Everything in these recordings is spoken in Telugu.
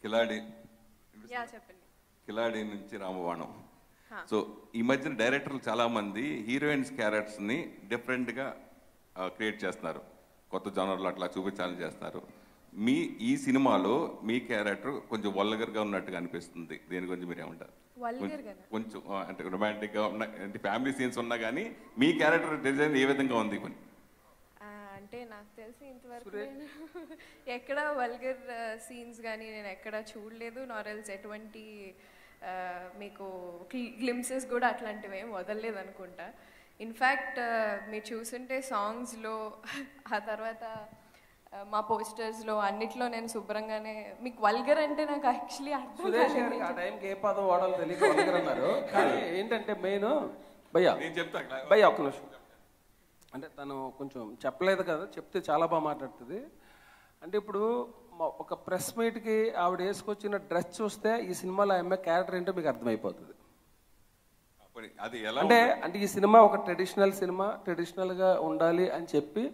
కిలాడి చెప్పండి. కిలాడి నుంచి రామబాణం. సో ఈ మధ్యన డైరెక్టర్లు చాలా మంది హీరోయిన్స్ క్యారెక్టర్స్ని డిఫరెంట్గా క్రియేట్ చేస్తున్నారు, కొత్త జనర్లు అట్లా చూపించాలని చేస్తున్నారు. ఈ సినిమాలో మీ క్యారెక్టర్ కొంచెం వల్గర్గా ఉన్నట్టుగా అనిపిస్తుంది. దేని గురించి మీరు ఏమంటారు? కొంచెం అంటే రొమాంటిక్గా ఉన్న అంటే ఫ్యామిలీ సీన్స్ ఉన్నా కానీ మీ క్యారెక్టర్ డిజైన్ ఏ విధంగా ఉంది? అంటే నాకు తెలిసి ఇంతవరకు నేను ఎక్కడ వల్గర్ సీన్స్ కానీ నేను ఎక్కడ చూడలేదు, నారెల్స్ ఎటువంటి మీకు గ్లిమ్సెస్ కూడా అట్లాంటివి ఏం వదలలేదు అనుకుంటా. ఇన్ఫ్యాక్ట్ మీరు చూసుంటే సాంగ్స్లో ఆ తర్వాత మా పోస్టర్స్లో అన్నిట్లో నేను శుభ్రంగానే మీకు వల్గర్ అంటే నాకు యాక్చువల్లీ అర్థం కాలేదు. ఆ టైంకి ఏ పదం వాడాలో తెలియక వల్గర్ అన్నారు. కానీ ఏంటంటే మెయిన్ భయ్యా ఒక్క నిమిషం, అంటే తను కొంచెం చెప్పలేదు కదా, చెప్తే చాలా బాగా మాట్లాడుతుంది. అంటే ఇప్పుడు ఒక ప్రెస్ మీట్కి ఆవిడ వేసుకొచ్చిన డ్రెస్ చూస్తే ఈ సినిమాలో ఆమె క్యారెక్టర్ ఏంటో మీకు అర్థమైపోతుంది. అంటే ఈ సినిమా ఒక ట్రెడిషనల్ సినిమా, ట్రెడిషనల్గా ఉండాలి అని చెప్పి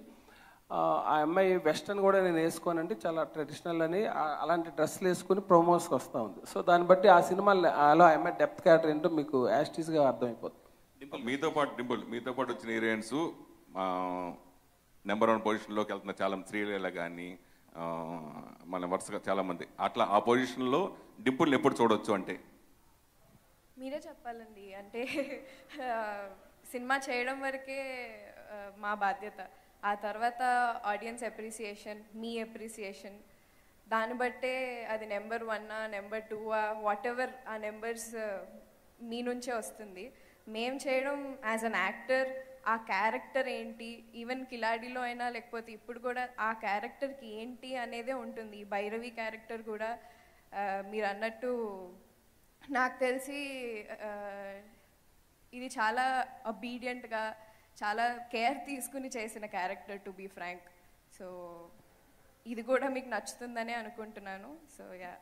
ఆ అమ్మాయి వెస్టర్న్ కూడా నేను వేసుకోనంటే చాలా ట్రెడిషనల్ అని అలాంటి డ్రెస్సులు వేసుకుని ప్రమోస్కి వస్తూ ఉంది. సో దాన్ని బట్టి ఆ సినిమాలో ఆ అమ్మాయి డెప్త్ క్యారెక్టర్ ఏంటో మీకు యాస్టీస్గా అర్థమైపోతుంది. మీతో పాటు వచ్చిన హీరోయిన్స్ నెంబర్ 1 పొజిషన్లోకి వెళ్తున్న చాలా శ్రీలీల కానీ మన వరుసగా చాలా మంది అట్లా ఆ పొజిషన్లో డింపుల్ని ఎప్పుడు చూడొచ్చు అంటే మీరే చెప్పాలండి. అంటే సినిమా చేయడం వరకే మా బాధ్యత. ఆ తర్వాత ఆడియన్స్ అప్రిసియేషన్, మీ అప్రిసియేషన్, దాన్ని బట్టే అది నెంబర్ 1 నెంబర్ 2 వాట్ ఎవర్ ఆ నెంబర్స్ మీ నుంచే వస్తుంది. మేము చేయడం యాజ్ అన్ యాక్టర్ ఆ క్యారెక్టర్ ఏంటి, ఈవెన్ కిలాడిలో అయినా లేకపోతే ఇప్పుడు కూడా ఆ క్యారెక్టర్కి ఏంటి అనేదే ఉంటుంది. భైరవి క్యారెక్టర్ కూడా మీరు అన్నట్టు నాకు తెలిసి ఇది చాలా ఒబీడియంట్గా చాలా కేర్ తీసుకుని చేసిన character, to be frank. So ఇది కూడా మీకు నచ్చుతుందనే అనుకుంటున్నాను. So yeah.